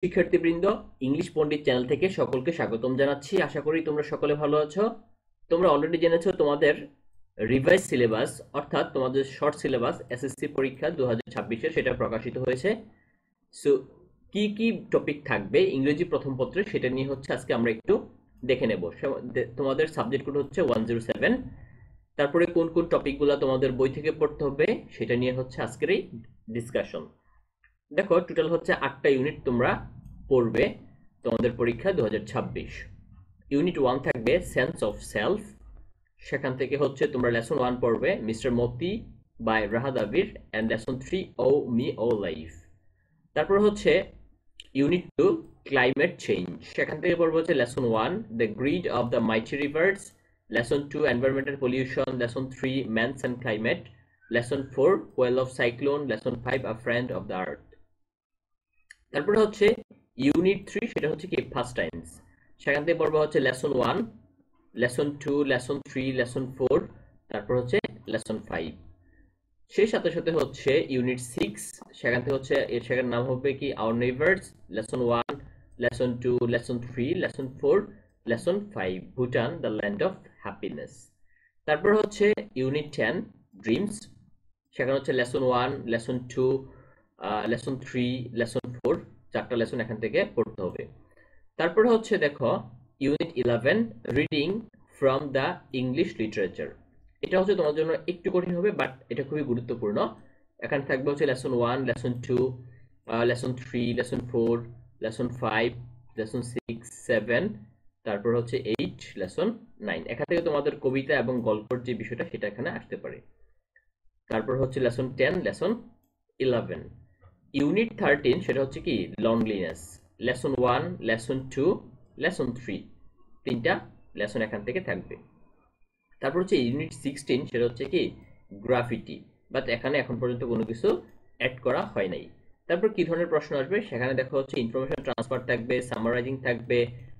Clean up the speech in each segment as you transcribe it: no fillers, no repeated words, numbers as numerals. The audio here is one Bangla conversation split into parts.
শিক্ষার্থীবৃন্দ, ইংলিশ পণ্ডিত চ্যানেল থেকে সকলকে স্বাগতম জানাচ্ছি। আশা করি তোমরা সকলে ভালো আছো। তোমরা অলরেডি জেনেছো তোমাদের রিভাইজ সিলেবাস অর্থাৎ তোমাদের শর্ট সিলেবাস এসএসসি পরীক্ষা 2026 সেটা প্রকাশিত হয়েছে। সো কি কি টপিক থাকবে ইংরেজি প্রথম পত্রে সেটা নিয়ে হচ্ছে আজকে আমরা একটু দেখে নেব। তোমাদের সাবজেক্ট কোড হচ্ছে 107। তারপরে কোন কোন টপিকগুলো তোমাদের বই থেকে পড়তে হবে সেটা নিয়ে হচ্ছে আজকের এই ডিসকাশন। দেখো, টোটাল হচ্ছে 8টা ইউনিট তোমরা পড়বে তোমাদের পরীক্ষা 2026। ইউনিট 1 থাকবে সেন্স অফ সেলফ, সেখান থেকে হচ্ছে তোমরা লেসন 1 পড়বে mister Moti by Rahat Abir and lesson 3 O me O life. তারপর হচ্ছে ইউনিট 2 ক্লাইমেট চেঞ্জ, সেখান থেকে পড়বে হচ্ছে lesson 1 the grid of the mighty reverse, lesson 2 environmental pollution, lesson 3 man's and climate, lesson 4 well of cyclone, lesson 5 a friend of the earth. তারপরে হচ্ছে ইউনিট 3, সেটা হচ্ছে কি ফার্স্ট টাইমস, সেখান থেকে পড়বে হচ্ছে লেসন 1, লেসন 2, লেসন 3, লেসন 4, তারপর হচ্ছে লেসন 5। সেই সাথে সাথে হচ্ছে ইউনিট 6, সেখান থেকে হচ্ছে এর সেখানে নাম হবে কি our neighbours, lesson 1, lesson 2, lesson 3, lesson 4, lesson 5 Bhutan the land of happiness. তারপর হচ্ছে ইউনিট 10 ড্রিমস, সেখানে হচ্ছে লেসন 1, লেসন 2, লেসন 3, লেসন 4, চারটা লেসন এখান থেকে পড়তে হবে। তারপরে হচ্ছে দেখো unit 11 reading from the English literature, এটা হচ্ছে তোমার জন্য একটু কঠিন হবে বাট এটা খুবই গুরুত্বপূর্ণ। এখানে থাকবে হচ্ছে lesson 1, lesson 2, lesson 3, lesson 4, lesson 5, lesson 6, 7, তারপর হচ্ছে 8, লেসন 9। এখান থেকে তোমাদের কবিতা এবং গল্পের যে বিষয়টা সেটা এখানে আসতে পারে। তারপর হচ্ছে লেসন 10, লেসন 11। ইউনিট 13 সেটা হচ্ছে কি লনলিনেস, লেসন 1, লেসন 2, লেসন 3, তিনটা লেসন এখান থেকে থাকবে। তারপর হচ্ছে ইউনিট 16, সেটা হচ্ছে কি গ্রাফিটি, বাট এখানে এখন পর্যন্ত কোনো কিছু অ্যাড করা হয় নাই। তারপর কি ধরনের প্রশ্ন আসবে সেখানে দেখা হচ্ছে ইনফরমেশন ট্রান্সফার থাকবে, সামারাইজিং থাকবে,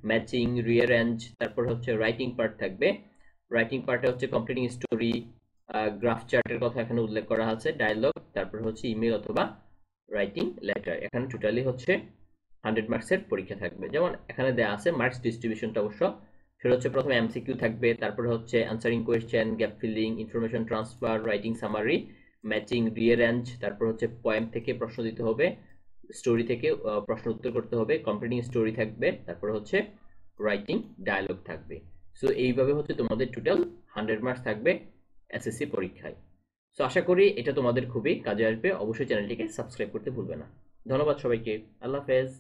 ম্যাচিং, রিঅ্যারেঞ্জ, তারপর হচ্ছে রাইটিং পার্ট থাকবে। রাইটিং পার্টে হচ্ছে কমপ্লিটিং স্টোরি, গ্রাফ চার্টের কথা এখানে উল্লেখ করা আছে, ডায়লগ, তারপর হচ্ছে ইমেল অথবা রাইটিং লেটার। এখানে টোটালি হচ্ছে 100 মার্কসের পরীক্ষা থাকবে। যেমন এখানে দেয়া আছে মার্কস ডিস্ট্রিবিউশনটা অবশ্য, সেটা হচ্ছে প্রথমে এমসিকিউ থাকবে, তারপরে হচ্ছে answering question, gap filling, information transfer, writing summary, matching, rearrange, তারপর হচ্ছে পয়েম থেকে প্রশ্ন দিতে হবে, স্টোরি থেকে প্রশ্ন উত্তর করতে হবে, কমপ্লিটিং স্টোরি থাকবে, তারপর হচ্ছে রাইটিং ডায়ালগ থাকবে। সো এইভাবে হচ্ছে তোমাদের টোটাল 100 মার্কস থাকবে এসএসসি পরীক্ষায়। সো আশা করি এটা তোমাদের খুবই কাজে আসবে। অবশ্যই চ্যানেলটিকে সাবস্ক্রাইব করতে ভুলবে না। ধন্যবাদ সবাইকে। আল্লাহ হাফেজ।